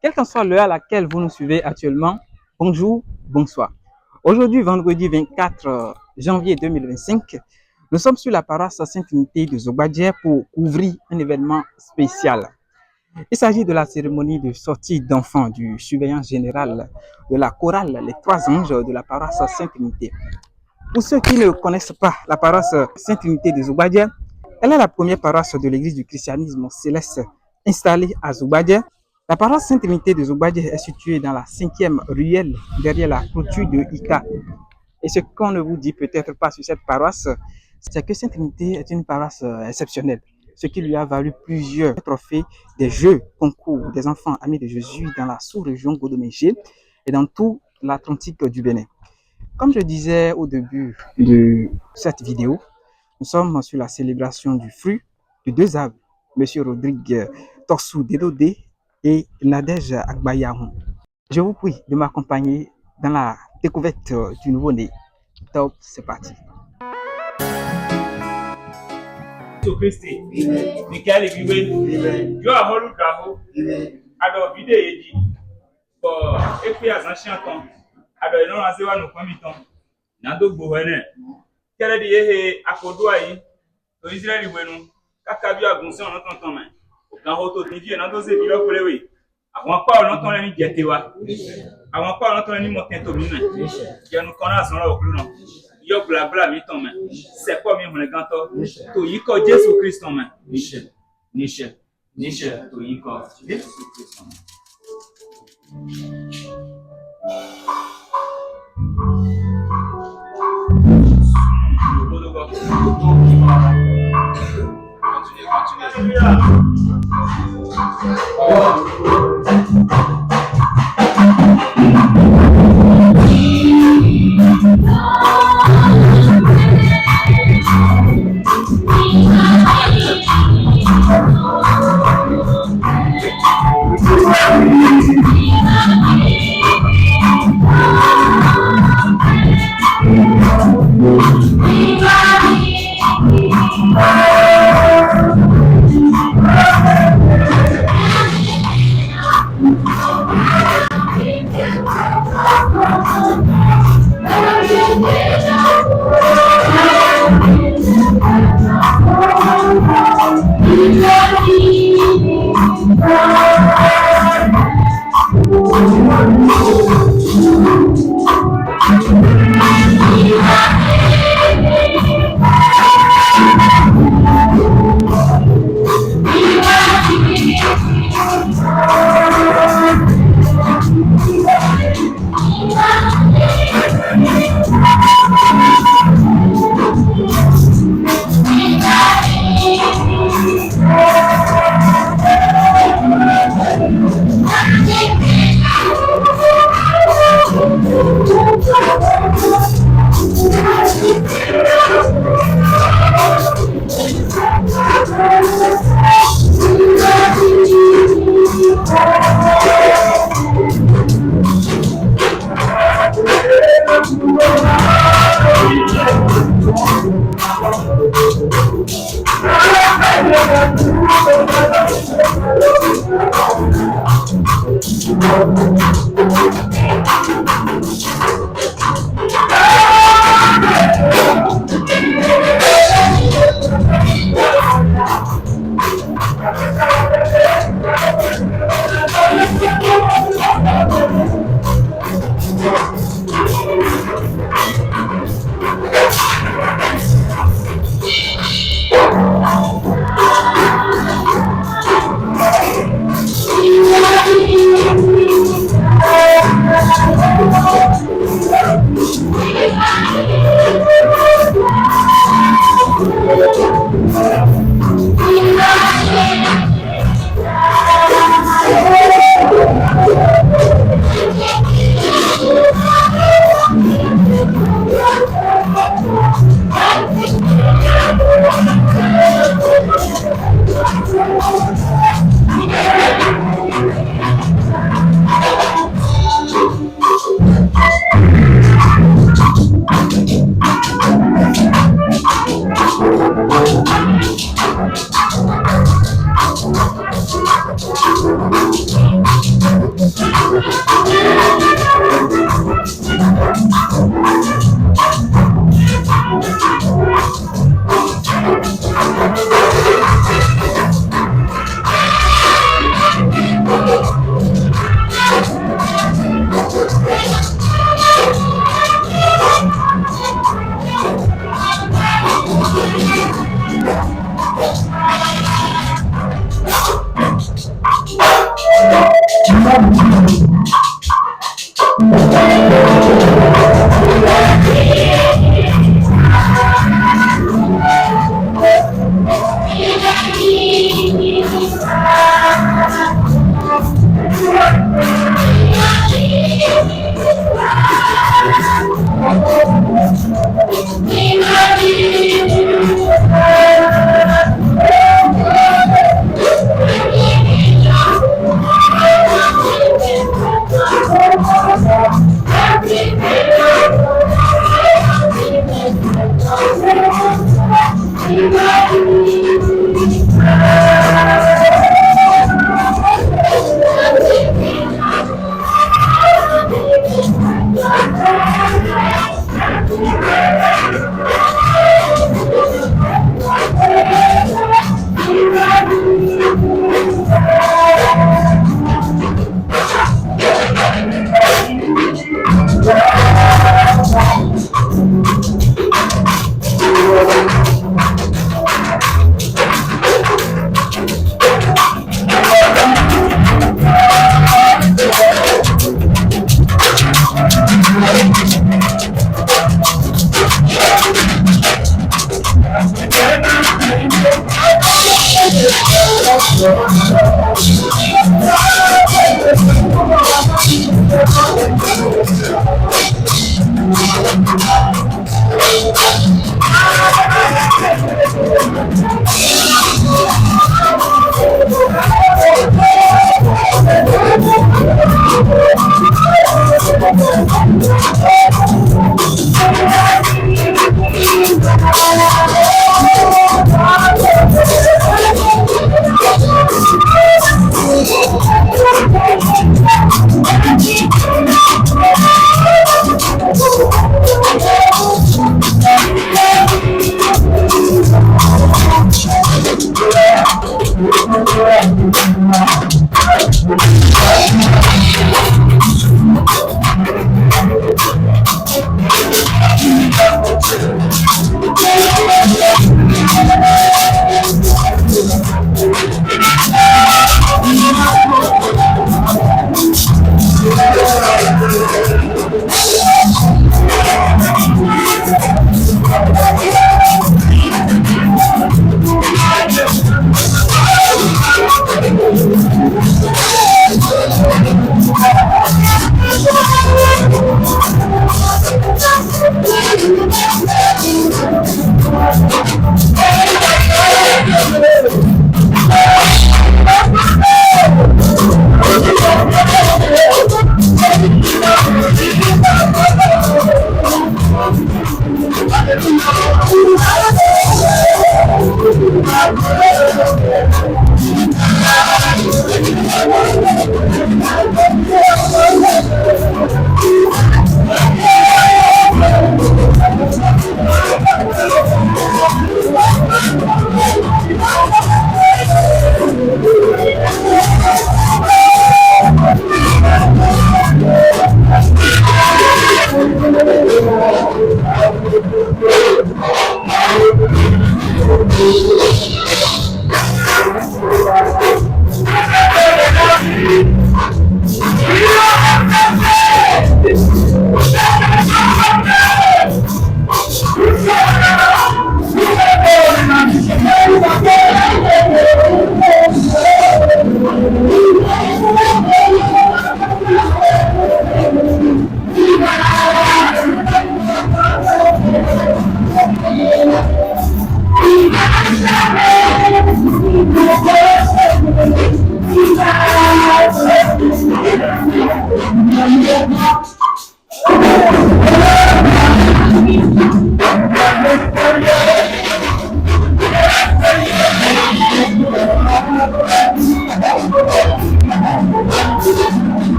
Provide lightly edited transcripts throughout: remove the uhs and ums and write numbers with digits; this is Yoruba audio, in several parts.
Quelle qu'en soit l'heure à laquelle vous nous suivez actuellement, bonjour, bonsoir. Aujourd'hui, vendredi 24 janvier 2025, nous sommes sur la paroisse Sainte-Unité de Zogbadjer pour couvrir un événement spécial. Il s'agit de la cérémonie de sortie d'enfants du surveillant général de la chorale Les Trois Anges de la paroisse Sainte-Unité. Pour ceux qui ne connaissent pas la paroisse Sainte-Unité de Zogbadjer, elle est la première paroisse de l'église du christianisme céleste installée à Zogbadjer. La paroisse Sainte-Unité de Zogbadjer est située dans la 5e ruelle derrière la clôture de Ika. Et ce qu'on ne vous dit peut-être pas sur cette paroisse, c'est que Sainte-Unité est une paroisse exceptionnelle, ce qui lui a valu plusieurs trophées des jeux concours des enfants amis de Jésus dans la sous-région Godomégé et dans tout l'Atlantique du Bénin. Comme je disais au début de cette vidéo, nous sommes sur la célébration du fruit de deux arbres, M. Rodrigue Torsou Dédodé et Nadège Agbayahoun. Je vous prie de m'accompagner dans la découverte du nouveau-né. Top, c'est parti. Christi, Michael Biwen, you are Holu Bravo, Ado Vide Edi, for Epi as ancient temps, Ado no Azewa no Comiton, Nando Bohene, Kennedy Ehe, Akoduai, to Israeli Wenu, Kakabia Gunson, not on Toman, Nahoto TV, and others if you don't play away. I want power not on any Jetewa, I want power not on any more Kentomina, Janukonas or Bruno. Yo blabla mi ton men. C'est quoi mi mon ganto? To yiko Jésus Christ ton men. Niche. To yiko Jésus Christ ton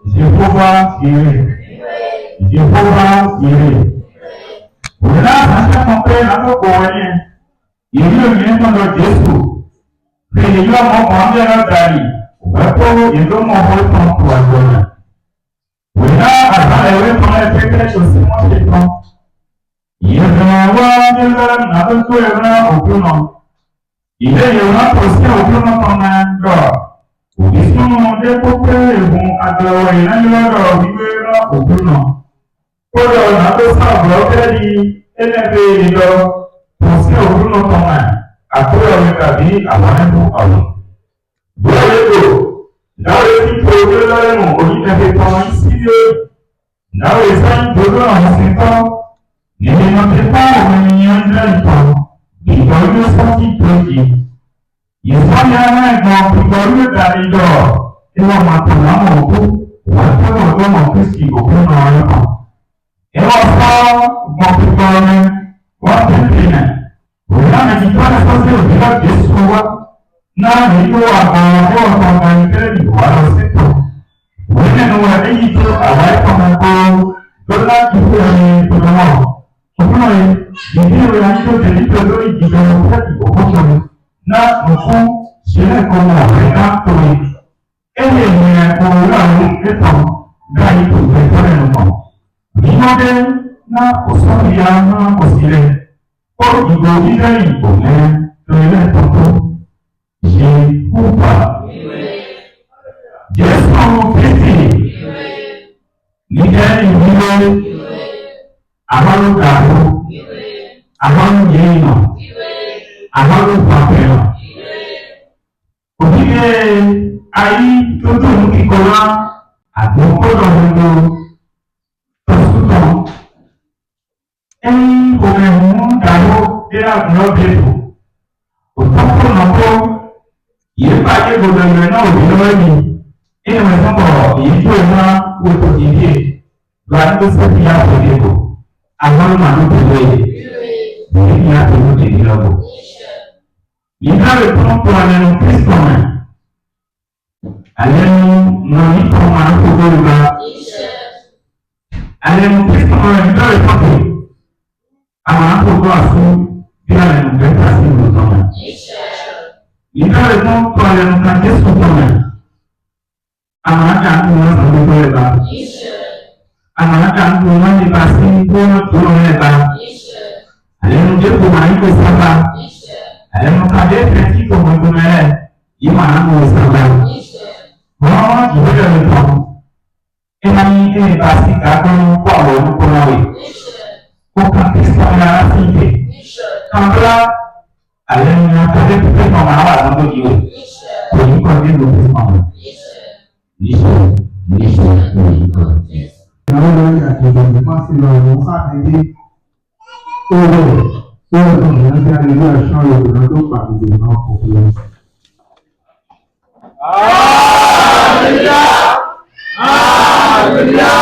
Jehovah Jireh. Jehovah Jireh. Òyìnbá àṣà kan pé lákòókò wọ̀nyí, ìlú òyìnbó kan lọ Jésù. Fèyí yọ ọmọkùnrin bí ẹ̀rọ dàrí, wẹ́pọ̀ ìlú mọ̀ ọ́ tán kù àgbọ̀nà. Òyìnbá àṣà ẹ̀wé kan ẹgbẹ́ kẹ́sọ̀ sí wọ́n ṣe tán. Ìyẹ̀dùn wá nílẹ̀ nàdókò ẹ̀rọ òkú náà. Ilé ìwọ̀n kò sí òkú náà kan máa ń lọ. Òbí súnmọ́ dé pópé ìhun àgbẹ̀wò ìrìnàjò wíwé rán òkú náà. Kódà ọ̀nà tó sáàbọ̀ kẹ́rì ẹlẹ́gbẹ̀ ìlọ kò sí òkú náà kan máa àkúrò rẹ̀ tàbí àwọn ẹ̀mú ọ̀rọ̀. Bóyá ètò ìdáwó tí kò gbé lọ́rùn oníkẹ́kẹ́ kan sílé ìdáwó ìsáyìn tó lọ́rùn sí tán. Ìdènà ti bá àwọn ènìyàn jẹ́ ìtàn ìtọ́jú sọ́kì tó yìí. Ìsọ́yà ẹ̀gbọ́n ìgbọ̀rú ìdánidọ̀ ìwọ̀n màtòlámọ̀ òkú wọ́n tó wọ́n tó mọ̀ Kristi òkú náà rẹ̀ kàn. Ìwọ̀n sọ gbọ̀ngbọ̀n wọ́n ti ń rìnà. Òyìnbá méjì tó ń sọ́sí òbílọ̀ Jésù wá. Náà nílò àwọn ọ̀dọ́ ọ̀tọ̀ ọ̀gá ìtẹ́lẹ̀ ìwà lọ sí tò. Wọ́n nínú wọn èyí tó àwọn ẹ̀kọ́ máa kó tó láti fún ẹni tó lọ́wọ́. Òkúnà ìdí ìwé ayélujára nítorí lórí ìdìbò òkúnṣọ́ni. Na nufun ṣẹlẹ̀ kan wà lẹ́ka torí ẹ̀yẹ ìrìn ẹ̀kọ́ láàrin ẹ̀tọ́ dáyé tó gbẹ̀tọ́ lẹ́nu kan. Ìmọ̀dé na òṣùwìyà náà kò sílẹ̀. Ó ìgò ilé ìbò mẹ́rin lórí ẹ̀tọ́ tó ṣe púpà. Jésù Kristi níjẹ́ ìwúlò àwọn olùkàwọ́ àwọn olùyẹ̀yìnà. Àwọn olùpàpẹ̀rọ̀. Òdílé ayé tó dùn kíkọlá àgbọ̀nkọ́dọ̀ gbogbo tọ̀sùtọ̀. Ẹni òmìnirun dàwó dé àgbọ̀n bẹ̀rù. Òtọ́kọ̀ nàkọ́ yìí bàjẹ́ gbogbo ẹ̀rẹ̀ náà òbí lọ́wọ́ yìí. Ẹni wọ́n sọ̀rọ̀ èyí tó iná wọ́pọ̀ ìdíyẹ. Lọ́wọ́ tó sẹ́kì yá òdìbò. Àwọn ọmọ àlùkò lóye. Èyí ni a tó ló dé nílọ́gbọ̀. Ìdáwó tó ń pọ̀ lẹ́nu Kristo mẹ́. Àlẹ́nu mọ̀ nípa ọmọ àkókò ìgbà. Àlẹ́nu Kristo mọ̀ ìdáwó tó pọ̀. Àwọn àkókò àfún bí àlẹ́nu bẹ́tà sí ìlú tó mẹ́. Ìdáwó tó ń pọ̀ lẹ́nu ká Jésù tó mẹ́. Àwọn àjà ń tún wọn sọ gbogbo ẹ̀ bá. Àwọn àjà ń tún wọn nípa sí gbóná tó lọ ẹ̀ bá. Àlẹ́nu Jésù máa ń kó sábà. Àlẹ́nu kàdé fẹ́tí kò mọ̀ tó mẹ́rẹ̀ yìí máa ń kó sábà. Wọ́n ìwé rẹ̀ tán. Ẹni ẹni bá sí ká tó ń kó àwọn olùkọ́ náà wẹ̀. Ó kà Kristo ara sí ìdè. Kàńtà àlẹ́nu kàdé fẹ́tí kò máa wà lọ́dọ̀ yìí wẹ̀. Kò ní kọ́ ní ìlú fún ọmọ. Níṣẹ́ ní kọ́. Ìyàwó lórí àjọ̀dún máa ń lọ àwọn sátidé tó rẹ̀ tó ọ̀dọ̀ ìrántí àlejò ẹ̀ṣọ́ Yorùbá tó pàdé náà kò lọ. Hallelujah! Hallelujah!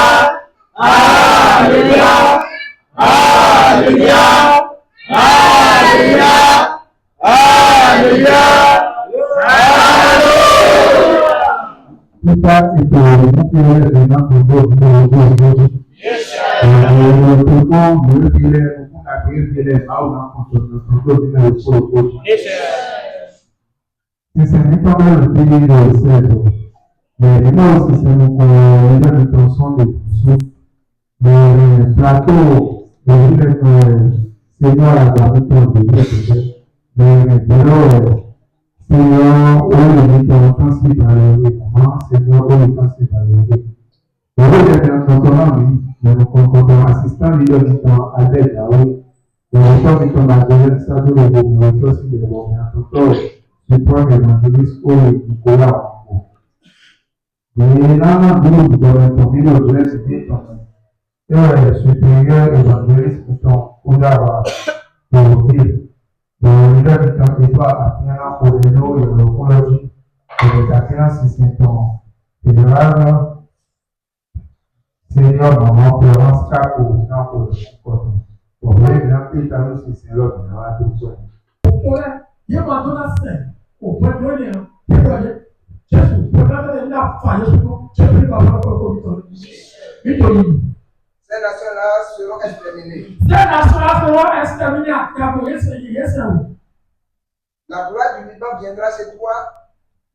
Hallelujah! Hallelujah! Hallelujah! Hallelujah! Nípa ètò ìmúkúrẹ́ ẹ̀sìn náà kò tó ọdún ọdún. Ìròyìn tó kọ́ ìwé ìpínlẹ̀ ogún àti ìpínlẹ̀ báwo náà kò tó ọdún tó ní oṣù ọdún. Sísè ní tọ́lẹ̀ tí ilé ọ̀sẹ̀ ẹ̀dọ̀. Bẹ̀rẹ̀ náà sísè ní kọ́ ilé ìtọ́ Sunday tó. Bẹ̀rẹ̀ plateau ìrìnlẹ̀ senior àgbà nípa ìgbésẹ̀ tó jẹ́. Bẹ̀rẹ̀ ìgbẹ́lọ́ senior olùdíje kan sí ìbàlẹ̀ ìwé àmọ́ senior olùkọ́ sí ìbàlẹ̀ ìwé. Ìwé ìjẹ̀dẹ̀ ọ̀tọ̀ọ̀tọ̀ náà ní ìlànà kọ̀ọ̀kan assistant leader nìkan alẹ́ ìdáwó. Ìrọ̀lẹ́ nìkan Nàìjíríà sábẹ́ ìgbòho ìjọ sí ìrọ̀lẹ́ ọ̀gbìn àtọ̀tọ̀ support evangelist Owe Nkola Wambo. The Lama Group Government Committee of Blessed Nation, superior evangelist Nton Kudawa Owe. The leader Nton Eba Afiana Odeno Eurocology, the Takina System, the Rara Senior Seigneur, maman, Florence, Capo, Campo, Campo. Bon, mais maintenant, puis, t'as aussi, c'est l'autre, il y a tout ça. Pourquoi il y a pas de la scène au point de venir, tu vois, Jésus, pour la la faille, je ne peux pas voir comme Ces nations-là seront exterminées. Ces nations-là seront exterminées à travers c'est où? La gloire du Liban viendra chez toi,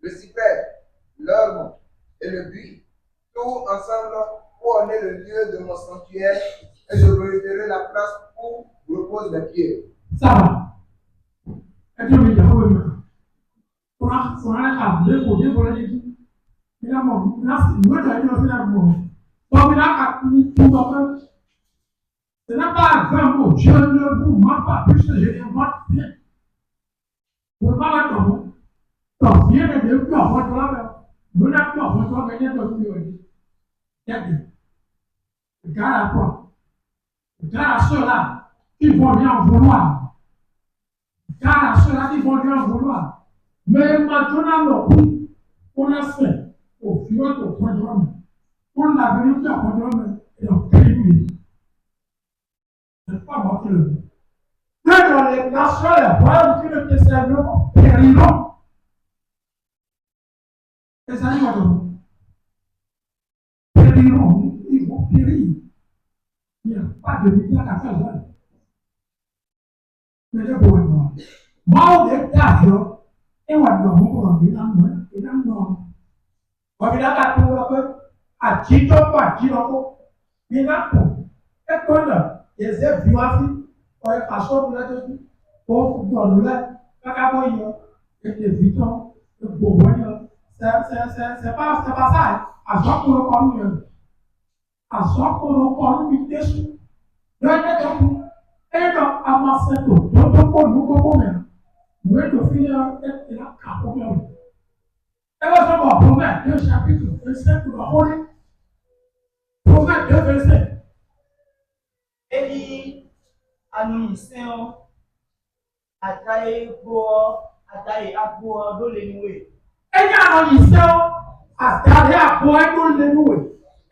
le cyprès, l'orme et le buis, tout ensemble pour orner le lieu de mon sanctuaire, et je relèverai la place où reposent mes pieds. Ça va. Et tu me dis, on a appelé pour dire, voilà, il a mon, il a mon, bon, il a appelé tout le ce n'est pas 20 mots, je ne vous mens pas plus que je n'invente rien. Vous ne parlez pas de donc, bien de Dieu, en votre langue, vous n'avez pas votre langue, mais il y a de regarde à quoi? Regarde à ceux-là qui vont bien en vouloir. Regarde à ceux-là qui vont bien en vouloir. Mais maintenant, on a fait au viol au point de l'homme. On l'a venu au point de l'homme et on paye lui. Ce n'est pas moi qui le dis. Mais dans les nations, les royaumes qui ne te serviront périront. Les animaux périront, ils vont périr. Il n'y a pas de miracle à faire là. Mais les beaux moi, on est d'accord. Et on va nous dire, on va nous a Tito kwa Tito, Minapo, et qu'on les a vus aussi, on est passé pour la dessus, pour dans le cacaboyo, et les vitons, le boboyo, c'est pas ça, à ce qu'on le connaît, à ce qu'on le connaît, dessus, le net, et donc, à ma sèche, d'autres pour nous, nous être finir, et la cacaboyo. Et là, je vais promettre 2 chapitres, 25 pour la Holy. Promettre 2 versets. Eli anuncisant ataye abo do le niwe. Ele anuncisant ataye abo do le niwe.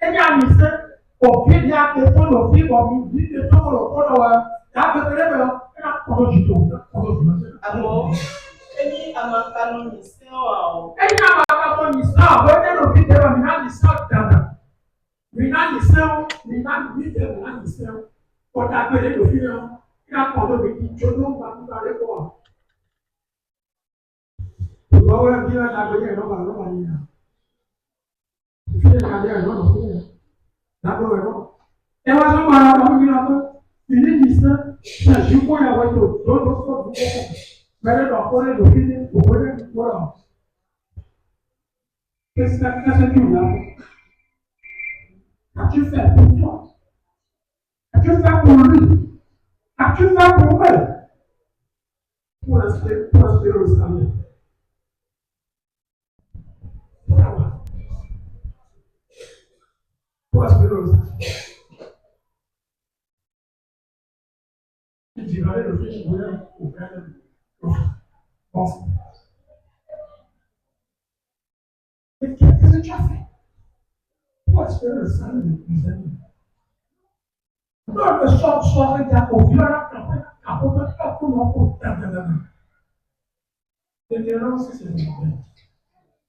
Ele anuncisant òfin di akẹ́kọ̀ọ́ lòfin ọ̀mí bí ètò olùkọ́ni wa lábẹ́rẹ́ bẹ́ẹ̀ ẹ̀ kọ́dọ̀ jù tó kọ́dọ̀ jù lọ́sẹ̀. Àmọ́ ẹni àmàkanu nìsín àwọn. Ẹni àmàkanu nìsín àwọn ẹni lòfin tẹ̀wé mi náà nìsín dàda. Mi náà nìsín mi náà nìsín mi náà nìsín kọ́dà gbẹ̀rẹ̀ lòfin náà ẹ̀ kọ́dọ̀ mi kì í jó ló ń bá nípa rẹ̀ pọ̀. Ìgbọ́wọ́ ẹ̀ bí wọ́n dàgbé yẹn lọ́ba yìí náà. Ìfilẹ̀ kàdé ẹ̀ lọ́nà fún yẹn. D'abord, et moi, je m'en rappelle, il dit ça, je crois qu'il y a d'autres choses, mais le docteur est d'office, pour venir, voilà. Qu'est-ce que tu as fait? As-tu fait pour toi? As-tu fait pour lui? As-tu fait pour elle? Pour l'aspect au Seigneur. Il dirait le fait qu'il voulait au frère pense. Mais qu'est-ce que tu as fait? Pour espérer le salut de tes amis. Dans le soir, il y a au violent, après, tout le monde peut et puis là, c'est le moment.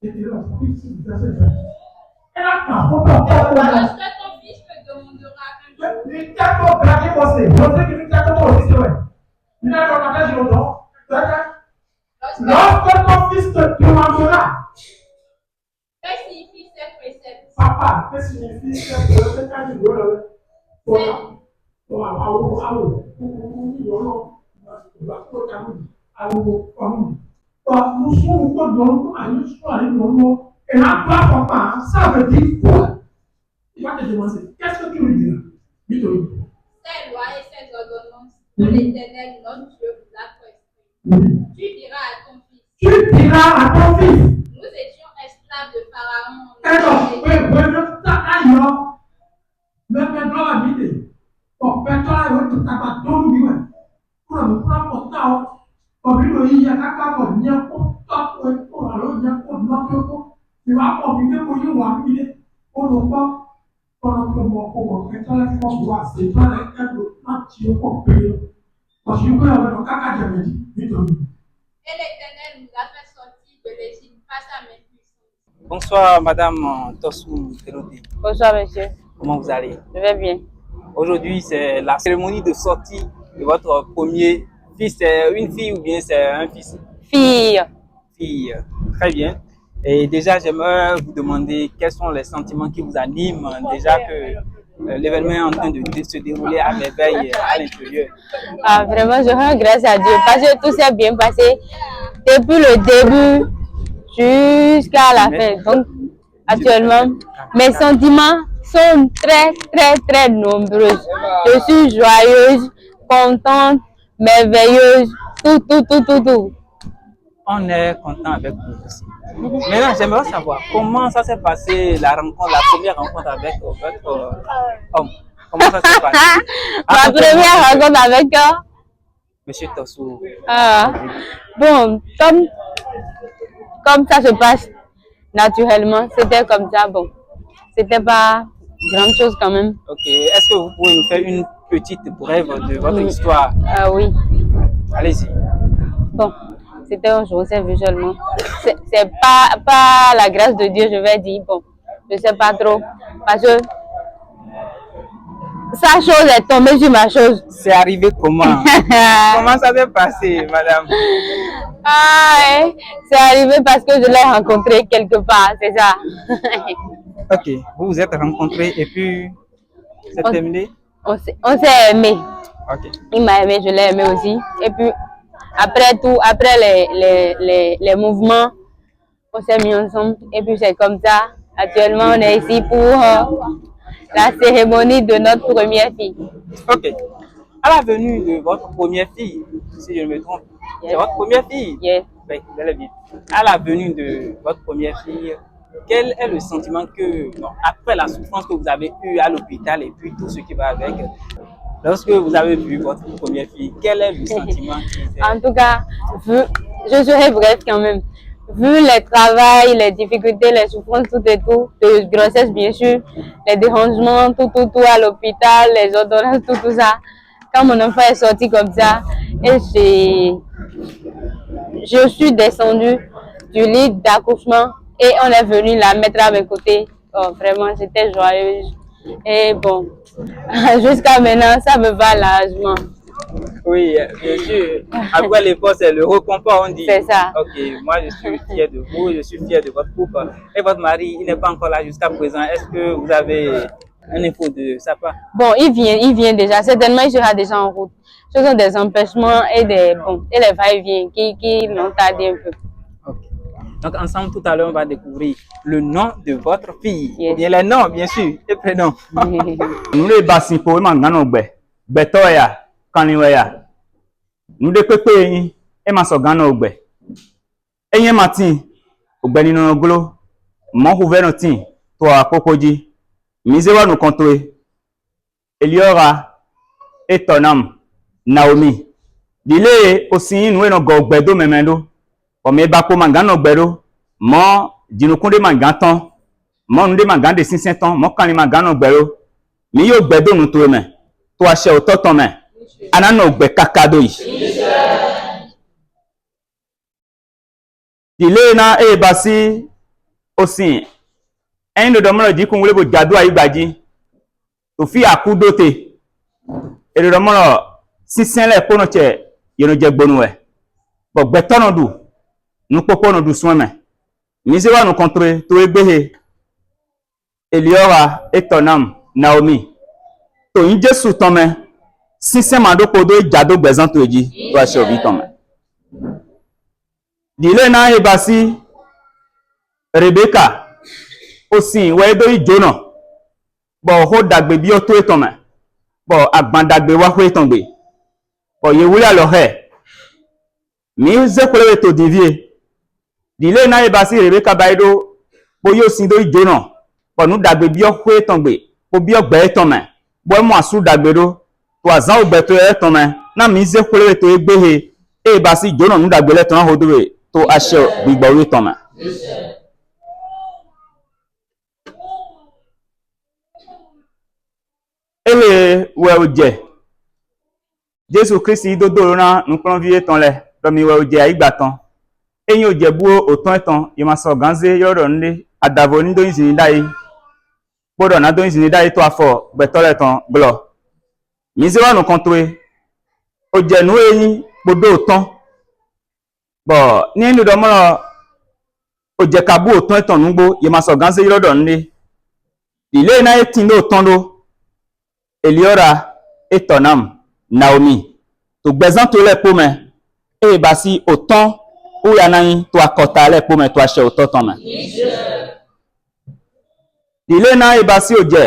Et puis là, c'est le moment. Et là, quand ton fils te demandera un jour. il t'a pas braqué passé. Je sais qu'il t'a pas aussi, c'est vrai. Il a dans la tête, je l'entends. Lorsque ton fils te demandera, Que signifie ces préceptes? papa, qu'est-ce que signifie ces préceptes? Quand tu veux, nous sommes dans une histoire et là, toi, papa, ça veut dire quoi? Il va te demander, qu'est-ce que tu veux dire? Dis-toi. Ces lois et ces ordonnances que l'Éternel, notre Dieu, vous a prescrites. Tu diras à ton fils. Tu diras à ton fils. Nous étions esclaves de Pharaon. Alors, même maintenant, la vie, on peut pas être capable de tout vivre. Pour le prendre temps, comme il y a capable de bien pour alors bien pour notre corps. Tu vas combiner pour y voir, pour le corps. Pendant que mon corps est très fort, c'est dans les cas de entier au pays. Parce que je peux avoir un caca diabétique. Et l'Éternel nous a fait sortir de l'Égypte par sa main puissante. Bonsoir, Madame Tossou Terodé. Bonsoir, monsieur. Comment vous allez? Je vais bien. Aujourd'hui, c'est la cérémonie de sortie de votre premier fils. C'est une fille ou bien c'est un fils? Fille. Fille. Très bien. Et déjà, j'aimerais vous demander quels sont les sentiments qui vous animent déjà que l'événement est en train de se dérouler à merveille à l'intérieur. Ah, vraiment, je rends grâce à Dieu parce que tout s'est bien passé depuis le début jusqu'à la fin. Donc, actuellement, mes sentiments sont très, très, très nombreux. Je suis joyeuse, contente, merveilleuse, tout. On est content avec vous aussi. Maintenant, j'aimerais savoir comment ça s'est passé la première rencontre avec votre homme. Comment ça s'est passé? Ma première rencontre avec Monsieur Tossou. Bon, comme ça se passe naturellement, c'était comme ça. Bon, c'était pas grande chose quand même. Ok. Est-ce que vous pouvez nous faire une petite brève de votre histoire? Oui. Allez-y. Bon, c'était un jour, c'est vu seulement. C'est pas la grâce de Dieu, je vais dire. Bon, je sais pas trop. Parce que sa chose est tombée sur ma chose. C'est arrivé comment? Comment ça s'est passé, madame? C'est arrivé parce que je l'ai rencontré quelque part, c'est ça. Ok, vous vous êtes rencontrés et puis c'est terminé? On s'est aimé. Ok. Il m'a aimé, je l'ai aimé aussi. Et puis, après les mouvements, on s'est mis ensemble. Et puis, c'est comme ça. Actuellement, on est ici pour la cérémonie de notre première fille. Ok. À la venue de votre première fille, si je ne me trompe, c'est votre première fille? Yes. Oui, bel et bien. À la venue de votre première fille, quel est le sentiment que, après la souffrance que vous avez eue à l'hôpital et puis tout ce qui va avec, lorsque vous avez vu votre première fille, quel est le sentiment qui était... En tout cas, je serai bref quand même. Vu les travails, les difficultés, les souffrances, tout et tout, de grossesse bien sûr, les dérangements, tout à l'hôpital, les ordonnances, tout ça. Quand mon enfant est sorti comme ça, et je suis descendue du lit d'accouchement et on est venu la mettre à mes côtés. Oh, vraiment, j'étais joyeuse. Et bon, jusqu'à maintenant, ça me va largement. Oui, bien sûr. Après l'effort, c'est le réconfort, on dit. C'est ça. Ok, moi je suis fier de vous, je suis fier de votre couple. Et votre mari, il n'est pas encore là jusqu'à présent. Est-ce que vous avez un info de sa part? Bon, il vient déjà. Certainement, il sera déjà en route. Ce sont des empêchements et les va-et-vient qui l'ont tardé un peu. Okay. Donc ensemble, tout à l'heure, on va découvrir le nom de votre fille. Yes. Ou bien les noms, bien sûr, et prénoms. Nous les bassins pour mangano betoya kaniweya. Nous les pépé et ma sogano ogbe. Eye matin ogbe ni no glo. Mon gouvernotin toi pokoji. Misewa nous contrôler. Eliora et tonam Naomi. Dile aussi nous no go gbedo memendo. O me ba ko mangano gbero. Mo dinukunde manganton. Mo nde mangande 500 ans, mo kan mangano gbero. Mi yo gbedo nu to me. To ase ototon me. Anano gbe kakado yi. Dile na e basi aussi un de domo di kun wole bo jadu ayi gbaji. To fi akudote. E de domo 600 le kono che yeno je gbonu we. Bo gbe tono du. Nu popo no du so me. Mi se wa nu contrôler to egbehe. Eliora et tonam Naomi. To yin Jesu ton me. 600 mando kodo jado gbezan to eji to ase obi ton me. Dile na e basi Rebecca osin we do ijona. Bo ho dagbe bi o to eton me. Bo agban dagbe wa ho eton gbe. Bo ye wuri alo he. Mi ze kole to divie. Dile na e basi Rebecca baido bo yo sin do ijona. Bo nu dagbe bi o ho eton gbe. Bo bi o gbe eton me. Bo mo asu dagbe do. To azan ogbe to eton me. Na mi ze kole to egbehe. E basi ijona nu dagbe le ton hodore to ase gbigbo eton me. ele we oje Jésus Christ dodo na nous plan vie ton le do mi we oje aigbatan eyin oje bu oton etan ye ma so ganze yoro nle adavo ni do yin dai podo na do yin dai to afo betole ton glo mi se wa nu kontoe oje nu eyin podo oton bo ni nu do mo oje kabu oton etan nugbo ye ma so ganze yoro nle ile na etin do oton do Eliora etonam Naomi to gbezan to le pome e ba si oton ou yanan to akota le pome to ache ototon ma ile na e ba si oje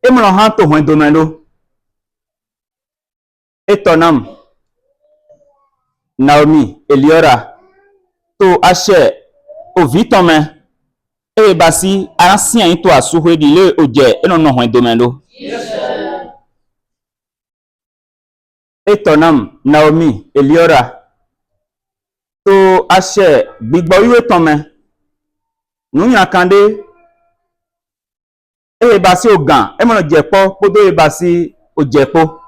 e mo han to hwen domendo etonam Naomi Eliora to ache o vitome e ba si ancien to asuhwe dile oje e no hwen domendo etonam Naomi Eliora to ache gbigbo iwe tome nuyan kande e ba si ogan e mo jepo podo e ba si ojepo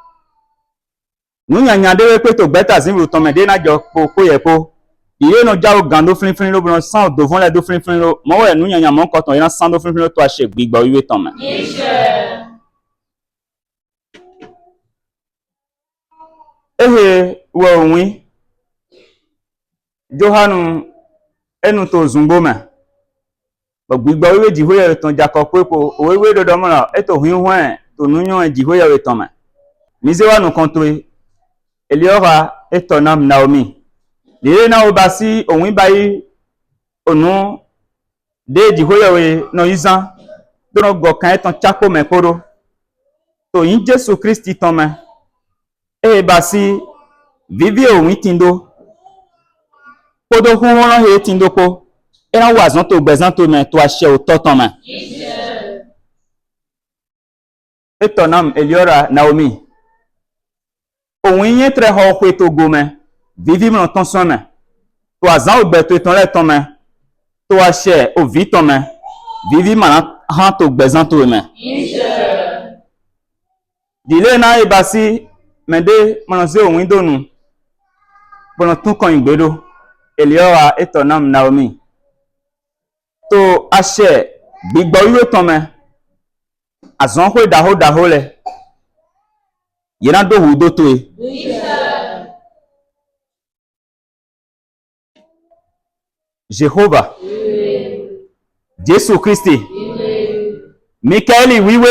nuyan nyande we pe to beta sin ru tome de na jo po yepo iye no ja ogan do frin lo bon san do von le do frin lo mo we nuyan yan mo koton yan san do frin lo to ache gbigbo iwe tome ehe wo onwi Johanu enu to zungbo me gbigbo wewe jihoye ton Jacob pepo owewe dodo mo na eto hin hwan to nuyan jihoye we ton me mi se wa nu kontoe Eliora etonam Naomi le na obasi onwi bayi onu de jihoye we no izan do no go kan eton chapo me poro to yin Jesu Christi ton me e basi vivi o tindo podo huwon he tindo po era wazon to gbezan to me to ache o toton me etonam Eliora Naomi ohun yin tre ho pe to go me vivi mo ton son me to azan o gbe to ton le ton me to ache o vi ton me vivi ma han to gbezan to me dile na e basi mende monose ohun donu bono tun kan igbedo Eliora etonam Naomi to ache gbigbo iwe ton me azon ho daho le yena do hu do to e Jehovah Jésus Christi Michaeli wiwe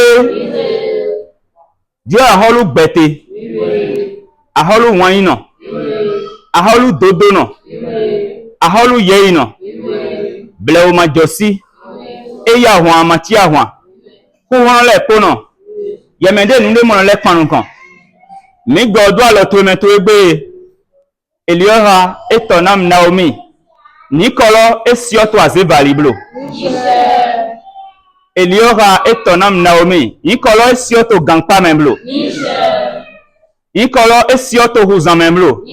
Dieu aholu gbete aholu wan ino aholu dodo no aholu ye ino ble o ma josi eya hwan amati ahwan ko won le pono yemende nde mo le panun kan mi godo alo to me to egbe Eliora etonam Naomi Nikolo esioto azevaliblo Eliora etonam Naomi Nikolo esioto gangpa memblo Nikolo esioto huzan memblo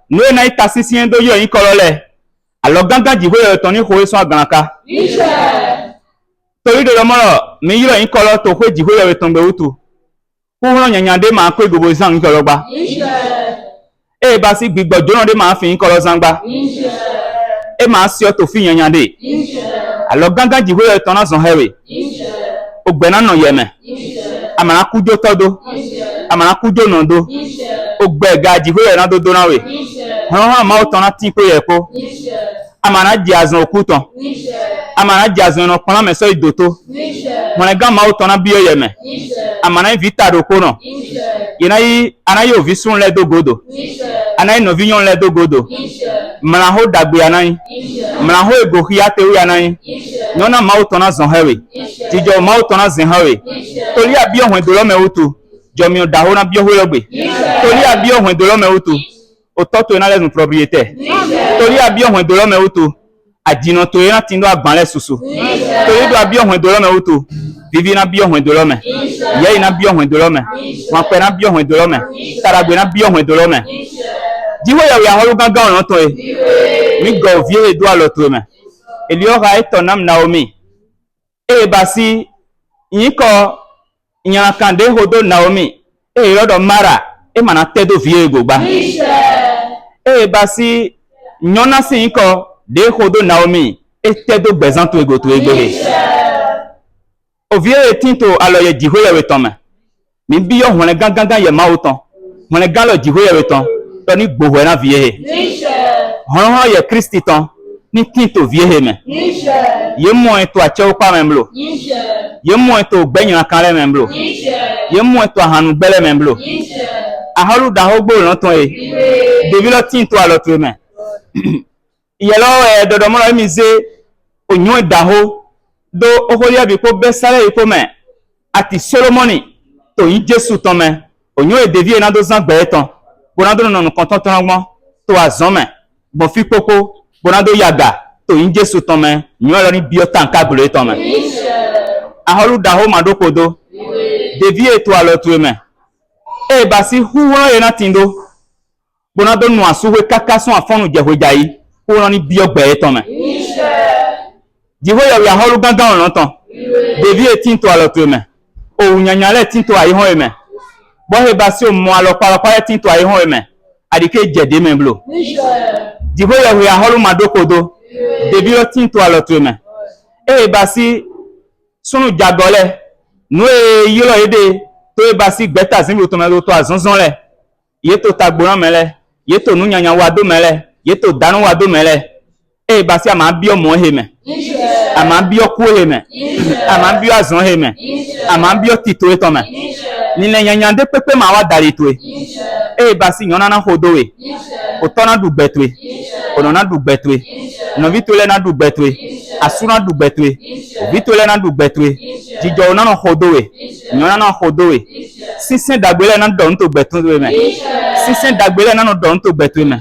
Noe na itasisien do yo nikolo le alo ganga jiwe yo toni ho so aganaka tori do moro mi yo nikolo to ho jiwe yo ton gbe utu ko ron nyanyande ma ko gobo zan nikolo gba e ba si gbigbo jono de ma fi nikolo zangba e ma si oto fi nyanyande alo ganga jiwe yo ton na zon hewe ogbena no yeme amana kujo todo amana kujo nondo ogbe ga jiwe yo na dodo na we ha ma o ton na tin ko ye ko amana ji azon okuton amana ji azon no pon me so idoto mo le ga ma o ton na bi o yeme amana vita do ko no yinayi anayi ovisun le dogodo anayi no viyon le dogodo mra ho dagbe anayi mra ho egohi ate wi anayi nyona ma o ton na zon hewe tijo ma o ton na zin hewe tori abi ohun do lo me utu jomi o daho na bi ohun yogbe tori abi ohun do lo me utu ototo na les propriétaire tori abi ohun do lo me utu ajino to yan tin do agban le susu tori do abi ohun do lo me utu vivi na bi ohun do lo me ye na bi ohun do lo me won pe na bi ohun do lo me taragbe na bi ohun do lo me jiwe ya holu ganga on to e mi go vie do alo to me Eliora etonam Naomi e basi yin ko Nyankande hodo Naomi. Yodo Mara. Mana tedo vie goba. Basi. Nyona si inko. De hodo Naomi. Tedo bezanto ego to ego. Ovie etinto alo ye jihoye wetome. Mi biyo hone gangan ye mauton. Hone galo jihoye weton. Toni gboho na vie. Hon ye Christi ton. Ni tinto vie me. Ye mo eto ache opa memblo. Ye mo eto gbenyan kan le memblo. Ye mo eto hanu gbele memblo. Aholu da hogbo ran ton e. Devi lo tinto alo to me. Yelo dodo mo mi ze onyo daho do oholia bi ko besale ko me ati Solomoni to yin Jesu ton me onyo e devie na do zan gbe ton bonado no konton ton gbon to azon me bon fi popo bonado yaga to yin Jesu ton me nyo lo ni biota nka gbere ton me aholu daho madokodo devie to alo to me basi huwo ye na tindo bonado no asuwe kakason afonu jehoja yi ko ni biogbe ton me Jihoya ya holu gangan ọ̀nà tán. Devi etinto aloto me. O nyanyale tinto ayihon eme. Bohe basi o mo alo parapara tinto ayihon eme. Adike jede memblo. Jihoya ya holu madokodo. Devi tinto aloto me. Basi sunu jagole. No yilo ede to basi gbeta zimbo to me to azonzon le. Yeto tagboran mele. Yeto nu nyanya wado mele. Yeto danu wado mele. Basi ama bio mo heme. Ama bio ku heme. Ama bio azon heme. Ama bio tito etome. Ni le nyanyande pepe ma wa dali to basi nyona na hodowe. Otona du betwe. Onona du betwe. No vitole na du betwe. Asuna du betwe. Vitole na du betwe. Jijo na no hodowe. Nyona na hodowe. Sisen dagbele na don to betwe me. Sisen dagbele na no don to betwe me.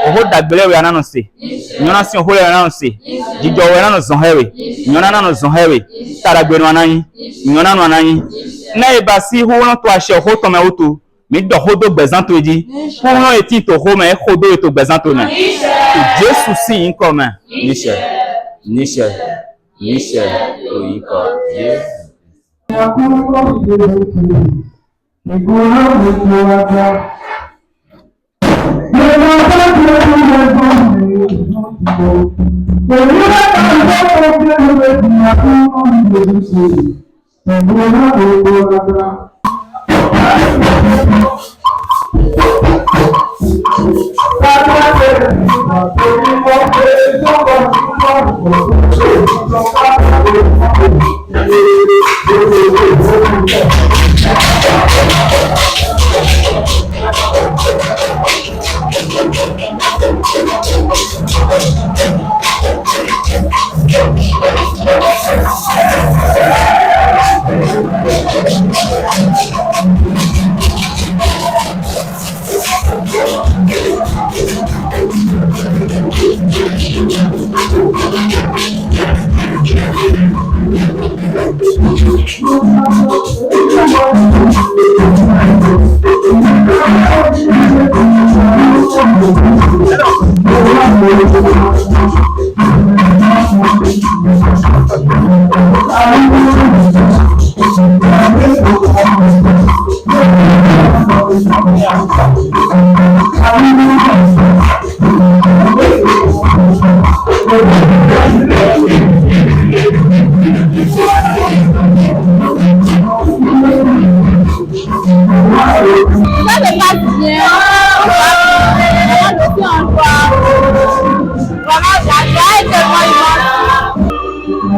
Oho dagbele we na no se. Nyona si oho le na no se. Jijo we na no zonhewe. Nyona na no zonhewe. Taragbenu anayin. Nyona no anayin. Na basi ho no to ashe ho to me oto. Mi do hodo bezanto eji. Ho no eti to ho me hodo eto bezanto me. Jesu si inko me. Michel. Oiko.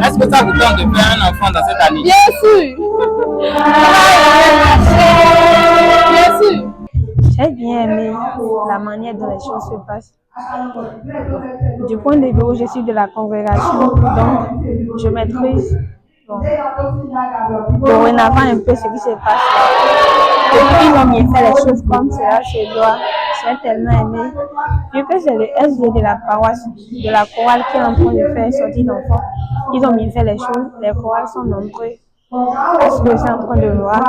Est-ce que ça vous tente de faire un enfant dans cette année? Bien sûr. Bien sûr. J'ai bien aimé la manière dont les choses se passent. Du point de vue où je suis de la congrégation, donc je maîtrise dorénavant un peu ce qui se passe. Depuis qu'ils ont bien fait les choses comme cela se doit, j'ai tellement aimé. Vu que c'est le SG de la paroisse, de la chorale qui est en train de faire sortir d'enfants, ils ont bien fait les choses, les chorales sont nombreux. Parce que c'est en train de voir,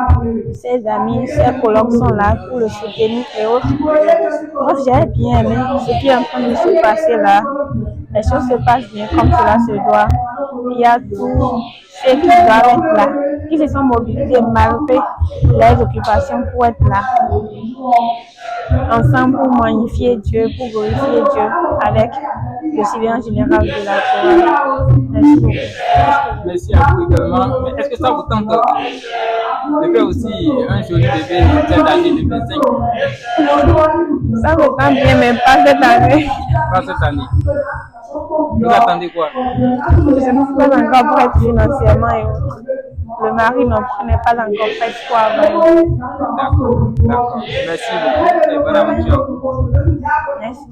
ses amis, ses collègues sont là pour le soutenir et autres. Bref, j'ai bien aimé ce qui est en train de se passer là. Les choses se passent bien comme cela se doit. Il y a tout ce qui doit être là. qui se sont mobilisés malgré leurs occupations pour être là, ensemble pour magnifier Dieu, pour glorifier Dieu avec le surveillant général de la chorale. Merci beaucoup. Merci à vous également. Mais est-ce que ça vous tente de faire aussi un joli bébé cette année 2025? Ça me tente bien, mais pas cette année. Pas cette année. Vous attendez quoi? Je ne suis pas encore prête financièrement et autres. Le mari n'est pas encore prêt pour avoir. D'accord, d'accord. Merci beaucoup et bonne aventure. Merci.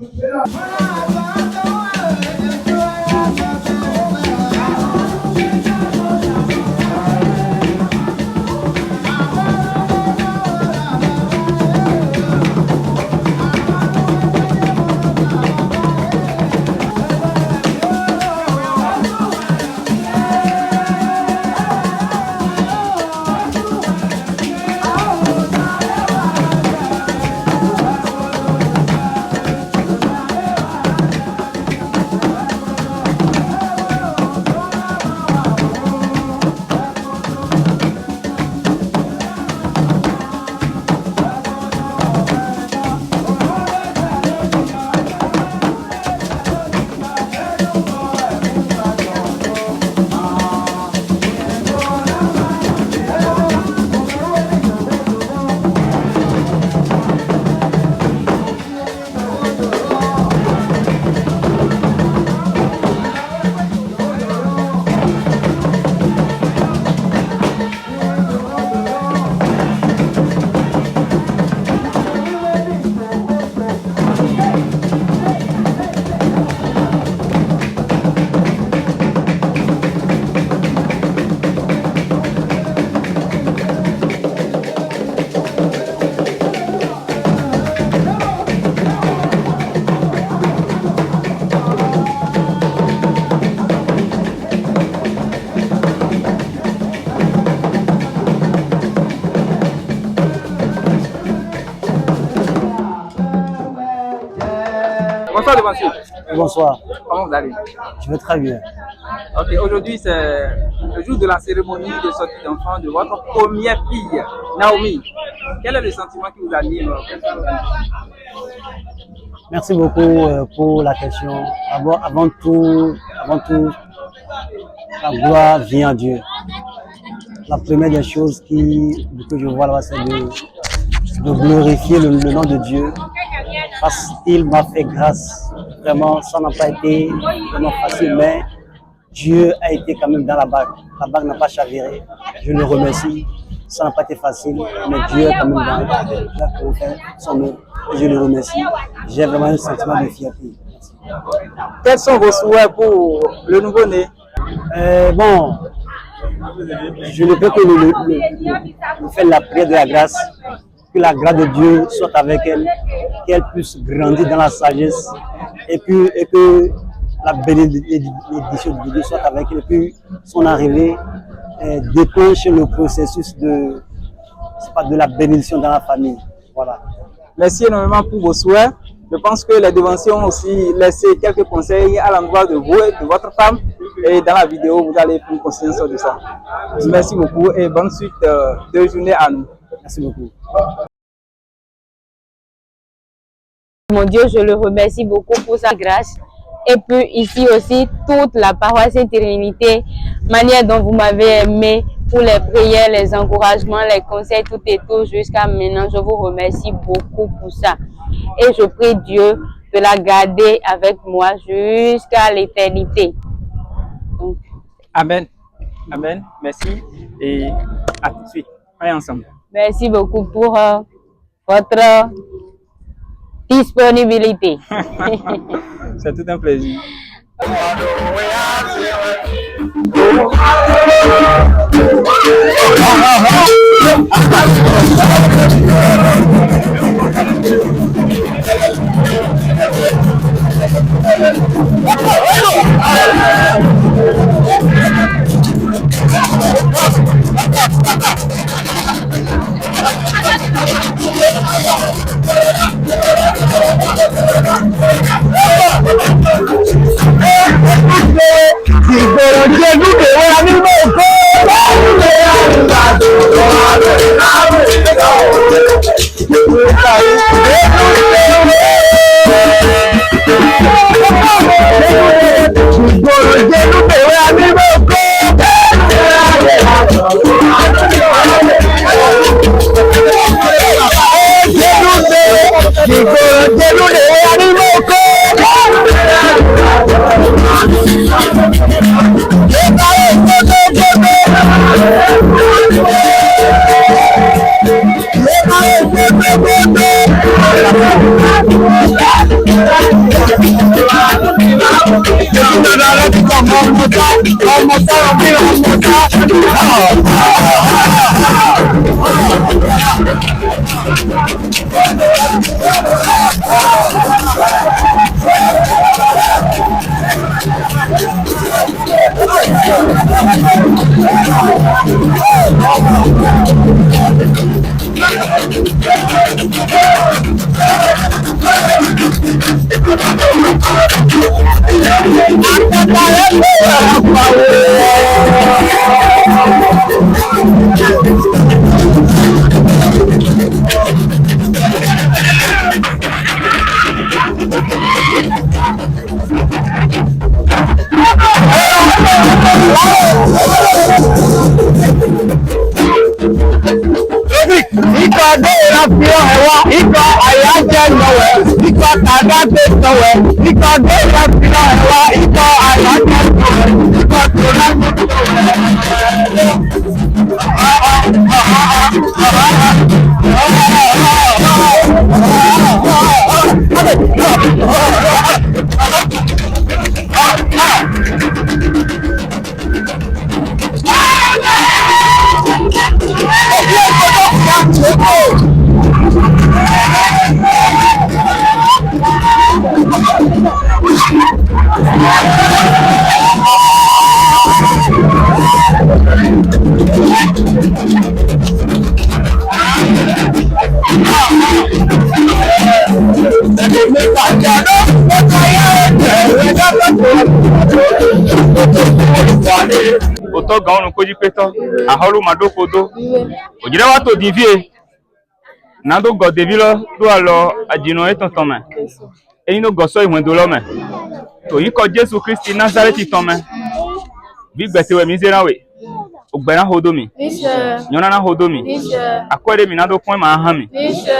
Bonsoir, monsieur. Bonsoir. Comment vous allez? Je vais très bien. Ok, aujourd'hui c'est le jour de la cérémonie de sortie d'enfant de votre première fille, Naomi. Quel est le sentiment qui vous anime? Merci beaucoup pour la question. Avant tout, la gloire vient à Dieu. La première des choses que je vois là, c'est de glorifier le nom de Dieu. Parce qu'il m'a fait grâce. Vraiment, ça n'a pas été vraiment facile, mais Dieu a été quand même dans la bague. La bague n'a pas chaviré. Je le remercie. Ça n'a pas été facile, mais Dieu est quand même dans la bague. Il a fait son œuvre. Et je le remercie. J'ai vraiment un sentiment de fierté. Quels sont vos souhaits pour le nouveau-né? Bon, je ne peux que nous faire la prière de la grâce. Que la grâce de Dieu soit avec elle, qu'elle puisse grandir dans la sagesse et que la bénédiction de Dieu soit avec elle. Et puis son arrivée déclenche le processus de la bénédiction dans la famille. Voilà. Merci énormément pour vos souhaits. Je pense que les devanciers ont aussi laissé quelques conseils à l'endroit de vous et de votre femme. Et dans la vidéo, vous allez prendre conscience de ça. Merci beaucoup et bonne suite de journée à nous. Merci beaucoup. Mon Dieu, je le remercie beaucoup pour sa grâce. Et puis ici aussi, toute la paroisse Sainte-Trinité, manière dont vous m'avez aimé pour les prières, les encouragements, les conseils, tout et tout jusqu'à maintenant. Je vous remercie beaucoup pour ça. Et je prie Dieu de la garder avec moi jusqu'à l'éternité. Amen. Amen. Merci et à tout de suite. Allez ensemble. Merci beaucoup pour votre disponibilité. C'est tout un plaisir. Pero Autant gaon no koji peto aholu madokodo ojire wa to divie nando god devilo do alo ajino etonton me eyin no goso ihwen do lo me to yin ko Jesus Christ Nazareth ton me bi gbete we mi zera we ogbera hodomi nyona na hodomi akwere mi nando point ma han mi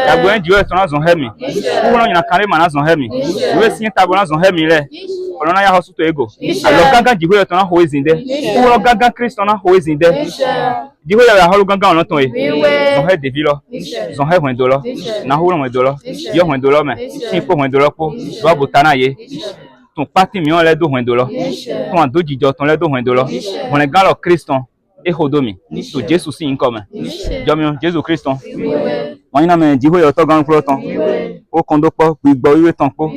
agbo en jiwe ton azon he mi wo nyina kare ma na azon he mi we sin tabo na azon he mi le olona ya hosu to ego alo gangan jiwe ton na ho ezinde wo gangan Christ na ho ezinde jiwe ya holu gangan ona ton e zon he devilo zon he hwen do lo na ho hwen do lo yo hwen do lo me sin po hwen do lo po do botana ye ton parti mi on le do hwen do lo ton ando jijo ton le do hwen do lo won gan lo Christon e hodomi to Jesus sin come jomi Jesus Christon won na me jiwe yo to gan pro ton o kondo po gbigbo iwe ton po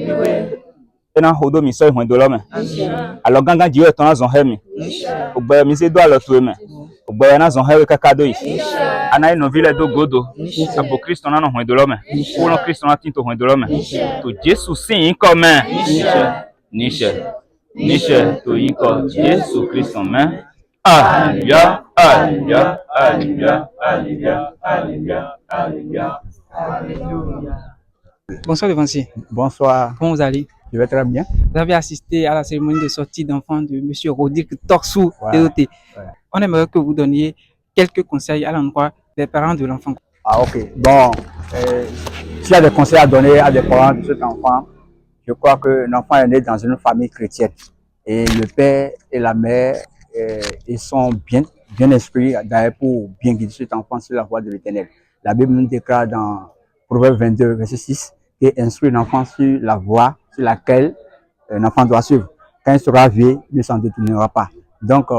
na hodomi so hwen do lo me alo gangan jiwe ton azon he mi ogbe mi se do alo to me ogbe na zon he we kakado yi ana no vile do godo abo Christon na no hwen do lo me o no Christon na tin to hwen do lo me to Jesus sin come Nisha to yiko Jesus Christ me. Alléluia, alléluia, alléluia, alléluia, alléluia, alléluia, alléluia. Bonsoir Devancier. Bonsoir. Comment vous allez? Je vais très bien. Vous avez assisté à la cérémonie de sortie d'enfant de M. Rodrigue Torsou DOT. On aimerait que vous donniez quelques conseils à l'endroit des parents de l'enfant. Ah ok. Bon, s'il y a des conseils à donner à des parents de cet enfant, je crois que l'enfant est né dans une famille chrétienne. Et le père et la mère, ils sont bien instruits pour bien guider cet enfant sur la voie de l'Éternel. La Bible nous déclare dans Proverbe 22, verset 6, qu'il instruit l'enfant sur la voie sur laquelle l'enfant doit suivre. Quand il sera vieux, il ne s'en détournera pas. Donc,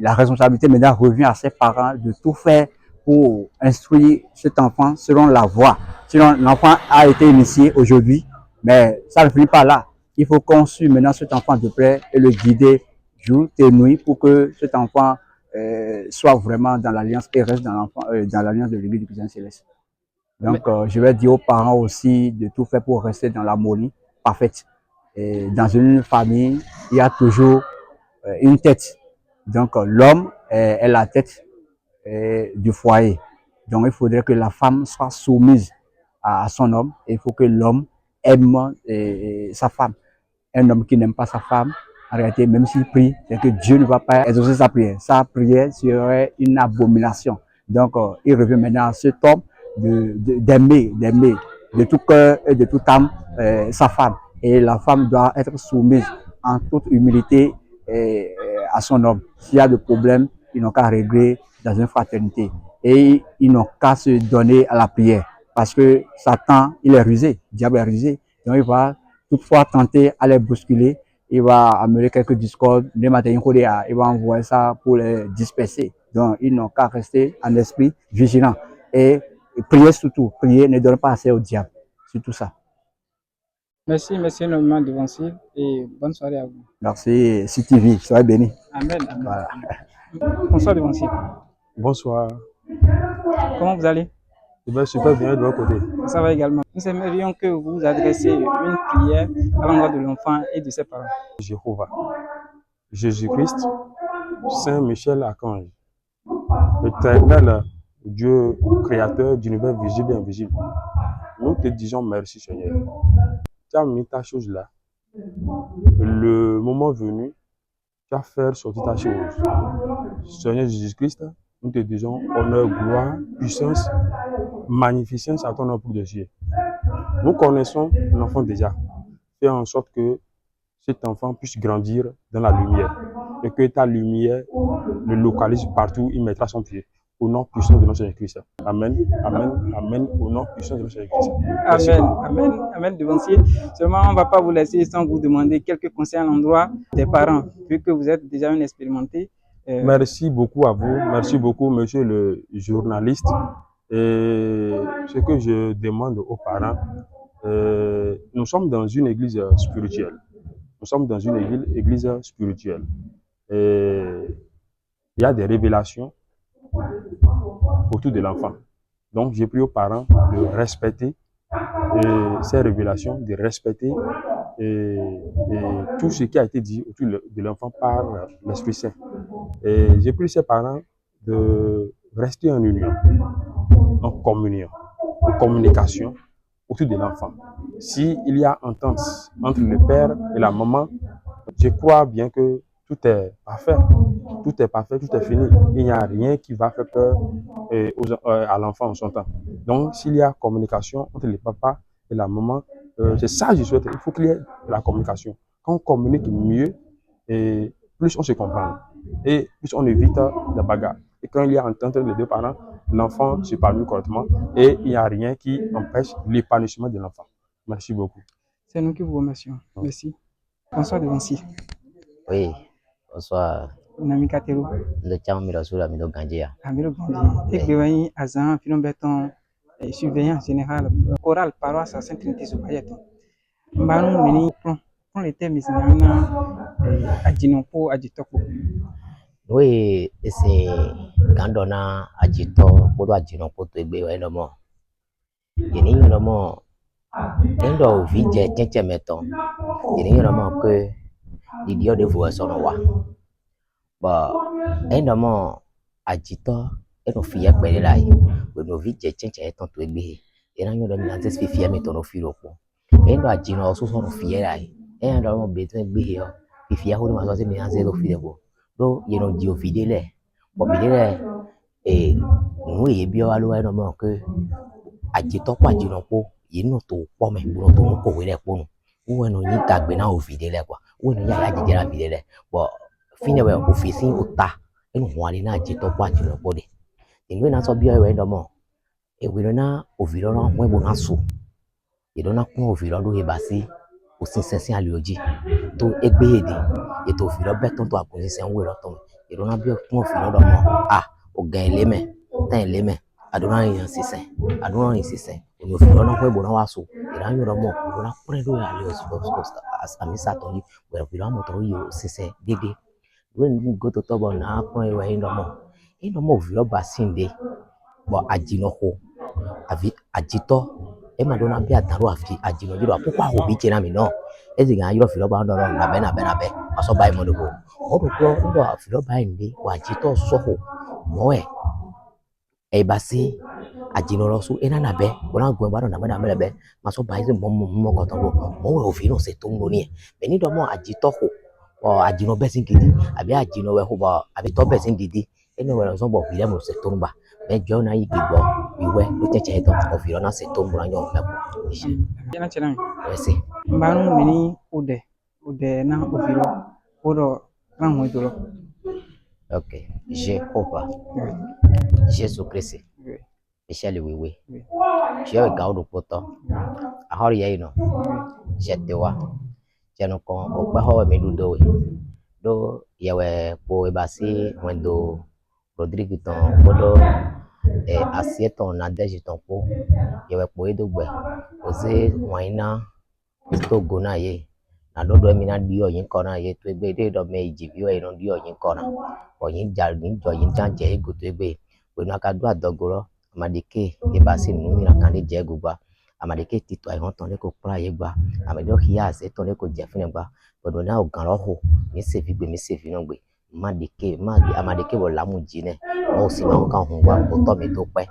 la responsabilité maintenant revient à ses parents de tout faire pour instruire cet enfant selon la voie. Sinon, l'enfant a été initié aujourd'hui, mais ça ne finit pas là. Il faut qu'on suive maintenant cet enfant de près et le guider jour et nuit pour que cet enfant soit vraiment dans l'alliance et reste dans l'alliance de l'Église du Christ céleste. Donc, je vais dire aux parents aussi de tout faire pour rester dans l'harmonie parfaite. Et dans une famille, il y a toujours une tête. Donc, l'homme est la tête du foyer. Donc, il faudrait que la femme soit soumise à son homme. Et il faut que l'homme aime sa femme. Un homme qui n'aime pas sa femme, en réalité, même s'il prie, c'est que Dieu ne va pas exaucer sa prière. Sa prière serait une abomination. Donc, il revient maintenant à cet homme d'aimer de tout cœur et de toute âme sa femme. Et la femme doit être soumise en toute humilité à son homme. S'il y a des problèmes, ils n'ont qu'à régler dans une fraternité. Et ils n'ont qu'à se donner à la prière. Parce que Satan, il est rusé, le diable est rusé. Donc il va toutefois tenter à les bousculer il va amener quelques discords, il va envoyer ça pour les disperser. Donc, ils n'ont qu'à rester en esprit vigilant et prier surtout. Prier ne donne pas assez au diable. C'est tout ça. Merci, monsieur Normand Devancy, et bonne soirée à vous. Merci, CTV, soyez bénis. Amen. Amen. Voilà. Bonsoir Devancy. Bonsoir. Comment vous allez? Eh bien, super bien de votre côté. Ça va également. Nous aimerions que vous adressiez une prière à l'endroit de l'enfant et de ses parents. Jéhovah, Jésus-Christ, Saint Michel Archange, éternel Dieu créateur d'univers visible et invisible. Nous te disons merci Seigneur. Tu as mis ta chose là. Le moment venu, tu as fait sortir ta chose. Seigneur Jésus-Christ, nous te disons honneur, gloire, puissance, magnificence à ton nom pour Dieu. Nous connaissons l'enfant déjà. Fais en sorte que cet enfant puisse grandir dans la lumière et que ta lumière le localise partout où il mettra son pied. Au nom puissant de notre Seigneur Christ. Amen, amen, amen, au nom puissant de notre Seigneur Christ. Merci. Amen, amen, amen, Devancier. Seulement, on ne va pas vous laisser sans vous demander quelques conseils à l'endroit des parents, vu que vous êtes déjà un expérimenté. Merci beaucoup à vous, merci beaucoup, monsieur le journaliste. Et ce que je demande aux parents, nous sommes dans une église spirituelle. Nous sommes dans une église spirituelle. Et il y a des révélations autour de l'enfant. Donc, j'ai pris aux parents de respecter ces révélations, de respecter tout ce qui a été dit autour de l'enfant par l'Esprit Saint. Et j'ai pris ces parents de rester en union, en communion, en communication autour de l'enfant. S'il y a entente entre le père et la maman, je crois bien que tout est parfait. Tout est parfait, tout est fini. Il n'y a rien qui va faire peur à l'enfant en son temps. Donc, s'il y a communication entre le papa et la maman, c'est ça que je souhaite. Il faut qu'il y ait de la communication. Quand on communique mieux, et plus on se comprend. Et plus on évite la bagarre. Et quand il y a entente entre les deux parents, l'enfant s'épanouit correctement et il n'y a rien qui empêche l'épanouissement de l'enfant. Merci beaucoup. C'est nous qui vous remercions. Merci. Bonsoir Devancy. Oui, bonsoir. Nami Katero. Le cham mi rasula mi do ganjia. Amiro Gandhi. Et Béwani Azan, Filon Béton, surveillant général, choral, paroisse à Sainte-Trinité Zobayet. Mbanou Meni, prend les thèmes Adjinopo, Adjitoko. Oui, c'est Gandona, Adjito, Podo Adjinopo, Tebe, no more. Yeni no more. Endo vidje tchenche meton. Yeni no more que l'idiot de vous son roi. Bah, endo more Adjito, et nos filles appelées là. Nos vidje tchenche eton Tebe. Et là, nous avons des filles meton nos filles au pont. Endo Adjino, sous son filles là. Et nous avons besoin de filles. Filles, on va sortir mais en zéro filles. Donc, il y a un dieu fidèle. Bon, fidèle, et nous, il y a bien à l'eau que Adjito pas Adjinopo, il y a notre pomme pour notre pour les pomme. Ou un on y tag bien au fidèle quoi. Ou un y a la déjà fidèle. Bon, finalement, officier au ta. Et nous, on a Adjito pas Adjinopo. Et nous, on a bien à l'eau. Et nous, on a au violon, on a sous. Et nous, on a au violon, et bassi. Au sincère à l'oji to egbede et to filo beton to aposition we loton et on a bien ton filo do mo o gan eleme tan eleme adona yan sisen adona yan sisen o filo na ko bo na wa so e ran yo do mo o na pren do ya le as amisa to yi we filo mo to yi o sisen dede when you go to tobo na pren we in do mo filo basinde bo Adjinoko avi Adjito e ma dona bi ataro afi Adjino jiro akoko awo bi jena mi no e ti gan jiro filo ba do na be aso bai mo do o do ko ndo filo bai ndi wa Adjito soho mo e basi Adjino lo su ena na be bona gwen ba do na be maso bai se mo ko to mo we o filo se to ngo ni be ni do mo Adjito ho o Adjino be sin gidi abi Adjino we ho ba abi to be sin gidi eno we so bo bi le mo se to ngba Bejo na igbo iwe lo cheche to ofiro na se to mura nyo mebo ishi yana chena ese mbanu mini ude na ofiro odo ran ho dolo. OK, Jéhovah, Jésus-Christ, Michel Wiwi, je vais garder le poteau. Alors, il y a une, je te vois, tiens kon okpa ho me do do yewe po ebasi wendo Rodrigue ton bodo asieton na deji ton po yewe po edogbe oze waina to gona ye na dodo mi na dio yin kona ye to egbe de do me ijivio e no dio yin kona o yin jar yin jo yin janje ego to egbe we no aka do adogoro amadike ebasi nu mi na kan de je gugba amadike tito ai hon ton le ko pra ye gba amedo hiya se ton le ko je fun gba bodo na ogan ro ho mi se fi gbe mi se fi no gbe madike amadike wo lamu jine o si ma kan hun wa o to mi to pe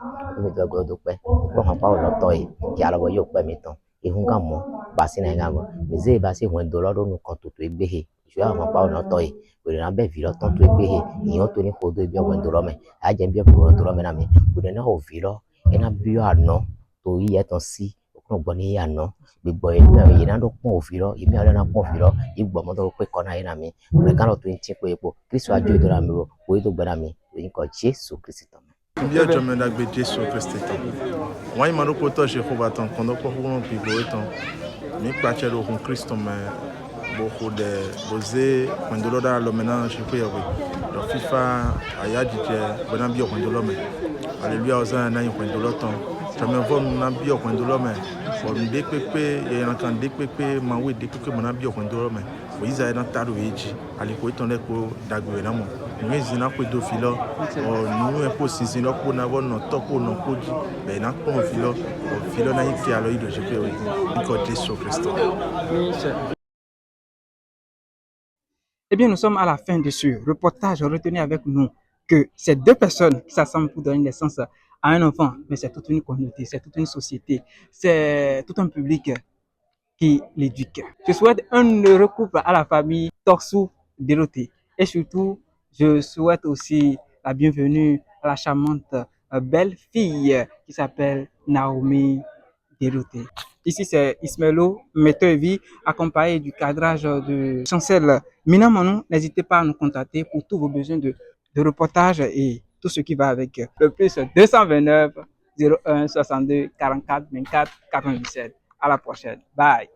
ko han pa o lo to e ki alo yo pe mi ton ihun kan mo basi na ngamo mize basi hwen do lo nu kan to egbehe jo àwọn pa ona to e we na be vi lo ton to egbehe iyan to ni ko do bi hwen do lo me a je bi ko do lo me na mi we na o vi lo e na bi yo ana to yi e ton si o kan gbo ni ana gbogbo e na yi na do pon o vi lo imi ala na pon vi lo igbo mo to pe ko na yi na mi we kan lo to tin pe epo Kristo ajo do na mi ro we to gbe na mi we ko Jesu Kristo Bien jome na gbe Jesu Kristo ton wọ́n ma ko to se ko ba ton kon do ko won bi bo ton mi pa che lo kun Kristo me bo ko de boze kon do da lo mena se ko yewe do FIFA aya jije bo na bi kon do lo me hallelujah oza na yin kon do lo ton jome vo na bi kon do lo me bo de pepe ye na kan de pepe ma we de pepe mo na bi kon do lo me o iza na taru eji ali ko ton le ko dagbe na mo ni zina ko do filo o nu e po sinsin lo ko na wo no to ko no ko ji be na ko filo na yiki alo ido je pe o ko Jesu Kristo. Eh bien, nous sommes à la fin de ce reportage. Retenez avec nous que ces deux personnes qui s'assemblent pour donner naissance à un enfant, mais c'est toute une communauté, c'est toute une société, c'est tout un public qui l'éduque. Je souhaite un heureux couple à la famille Torsou Déroté. Et surtout, je souhaite aussi la bienvenue à la charmante belle fille qui s'appelle Naomi Déroté. Ici, c'est Ismaëlo Metevi, accompagné du cadrage de Chancel Minamonou. N'hésitez pas à nous contacter pour tous vos besoins de reportage et tout ce qui va avec. Le plus 229 01 62 44 24 97. À la prochaine. Bye.